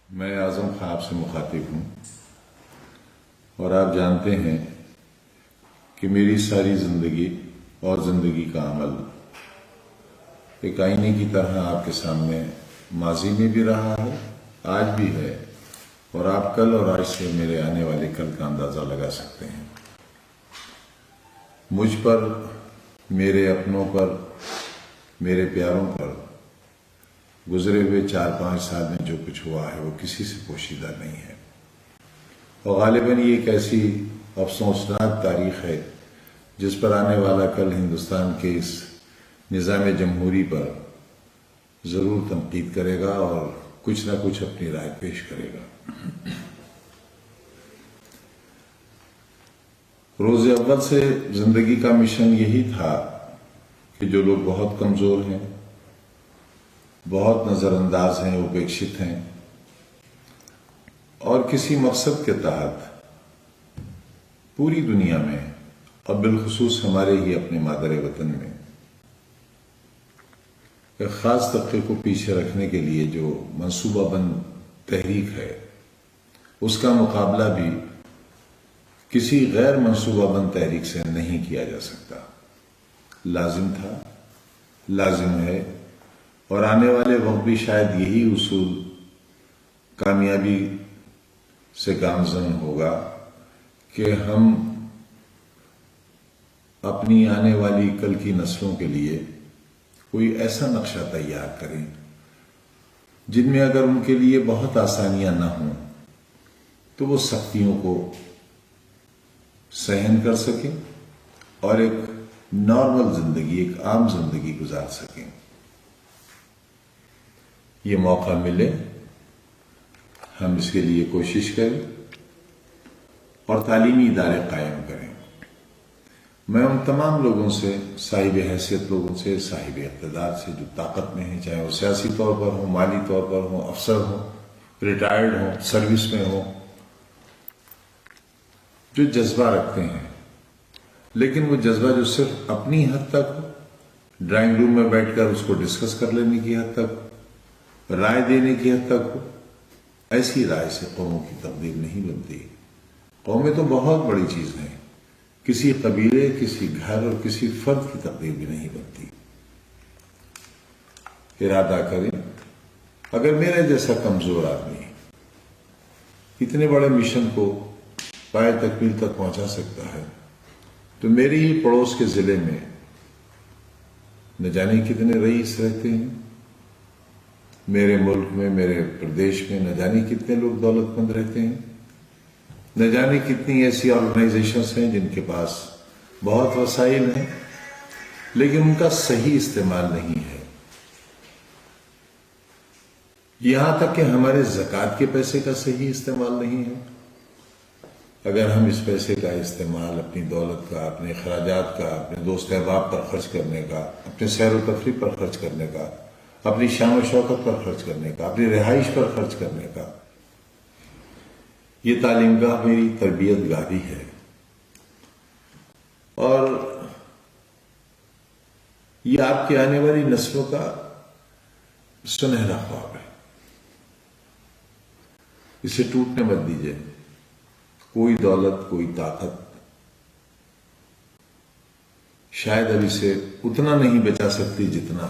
میں اعظم خان آپ سے مخاطب ہوں اور آپ جانتے ہیں کہ میری ساری زندگی اور زندگی کا عمل ایک آئینے کی طرح آپ کے سامنے ماضی میں بھی رہا ہے، آج بھی ہے، اور آپ کل اور آج سے میرے آنے والے کل کا اندازہ لگا سکتے ہیں۔ مجھ پر، میرے اپنوں پر، میرے پیاروں پر گزرے ہوئے 4-5 سال میں جو کچھ ہوا ہے وہ کسی سے پوشیدہ نہیں ہے، اور غالباً یہ ایک ایسی افسوسناک تاریخ ہے جس پر آنے والا کل ہندوستان کے اس نظام جمہوری پر ضرور تنقید کرے گا اور کچھ نہ کچھ اپنی رائے پیش کرے گا۔ روز اول سے زندگی کا مشن یہی تھا کہ جو لوگ بہت کمزور ہیں، بہت نظر انداز ہیں، اپیکشت ہیں، اور کسی مقصد کے تحت پوری دنیا میں اور بالخصوص ہمارے ہی اپنے مادر وطن میں ایک خاص طبقے کو پیچھے رکھنے کے لیے جو منصوبہ بند تحریک ہے، اس کا مقابلہ بھی کسی غیر منصوبہ بند تحریک سے نہیں کیا جا سکتا۔ لازم تھا، لازم ہے، اور آنے والے وقت بھی شاید یہی اصول کامیابی سے گامزن ہوگا کہ ہم اپنی آنے والی کل کی نسلوں کے لیے کوئی ایسا نقشہ تیار کریں جن میں اگر ان کے لیے بہت آسانیاں نہ ہوں تو وہ سختیوں کو سہن کر سکیں اور ایک نارمل زندگی، ایک عام زندگی گزار سکیں۔ یہ موقع ملے، ہم اس کے لیے کوشش کریں اور تعلیمی ادارے قائم کریں۔ میں ان تمام لوگوں سے، صاحب حیثیت لوگوں سے، صاحب اقتدار سے جو طاقت میں ہیں، چاہے وہ سیاسی طور پر ہوں، مالی طور پر ہوں، افسر ہوں، ریٹائرڈ ہوں، سروس میں ہوں، جو جذبہ رکھتے ہیں، لیکن وہ جذبہ جو صرف اپنی حد تک ہو، ڈرائنگ روم میں بیٹھ کر اس کو ڈسکس کر لینے کی حد تک، رائے دینے کی حد تک ہو، ایسی رائے سے قوموں کی تقدیر نہیں بنتی۔ قومیں تو بہت بڑی چیز ہیں، کسی قبیلے، کسی گھر اور کسی فرد کی تقدیر بھی نہیں بنتی۔ ارادہ کریں، اگر میرے جیسا کمزور آدمی اتنے بڑے مشن کو پائے تکمیل تک پہنچا سکتا ہے تو میری ہی پڑوس کے ضلع میں نہ جانے کتنے رئیس رہتے ہیں، میرے ملک میں، میرے پردیش میں نہ جانے کتنے لوگ دولت مند رہتے ہیں، نہ جانے کتنی ایسی آرگنائزیشنز ہیں جن کے پاس بہت وسائل ہیں لیکن ان کا صحیح استعمال نہیں ہے۔ یہاں تک کہ ہمارے زکوٰۃ کے پیسے کا صحیح استعمال نہیں ہے۔ اگر ہم اس پیسے کا استعمال اپنی دولت کا، اپنے اخراجات کا، اپنے دوست احباب پر خرچ کرنے کا، اپنے سیر و تفریح پر خرچ کرنے کا، اپنی شان و شوکت پر خرچ کرنے کا، اپنی رہائش پر خرچ کرنے کا، یہ تعلیم گاہ میری تربیت گاہ بھی ہے، اور یہ آپ کی آنے والی نسلوں کا سنہرا خواب ہے۔ اسے ٹوٹنے مت دیجیے۔ کوئی دولت، کوئی طاقت شاید اب اسے اتنا نہیں بچا سکتی جتنا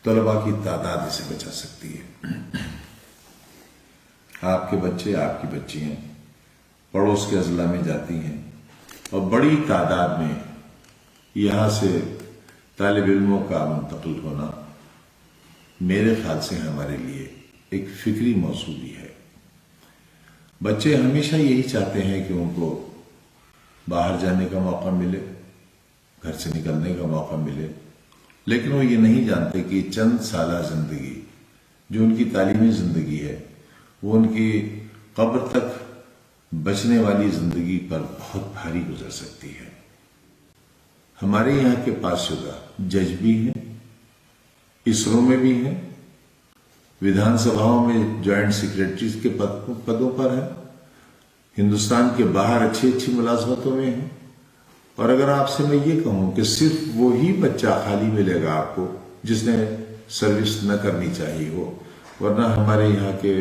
طلباء کی تعداد اسے بچا سکتی ہے۔ آپ کے بچے، آپ کی بچیاں پڑوس کے اضلاع میں جاتی ہیں اور بڑی تعداد میں یہاں سے طالب علموں کا منتقل ہونا میرے خیال سے ہمارے لیے ایک فکری موضوع بھی ہے۔ بچے ہمیشہ یہی چاہتے ہیں کہ ان کو باہر جانے کا موقع ملے، گھر سے نکلنے کا موقع ملے، لیکن وہ یہ نہیں جانتے کہ چند سالہ زندگی جو ان کی تعلیمی زندگی ہے وہ ان کی قبر تک بچنے والی زندگی پر بہت بھاری گزر سکتی ہے۔ ہمارے یہاں کے پاس شدہ جج بھی ہیں، اسرو میں بھی ہیں، ودھان سبھاؤں میں جوائنٹ سیکریٹریز کے پدوں پر ہیں، ہندوستان کے باہر اچھی اچھی ملازمتوں میں ہیں، اور اگر آپ سے میں یہ کہوں کہ صرف وہی بچہ خالی ملے گا آپ کو جس نے سروس نہ کرنی چاہیے ہو، ورنہ ہمارے یہاں کے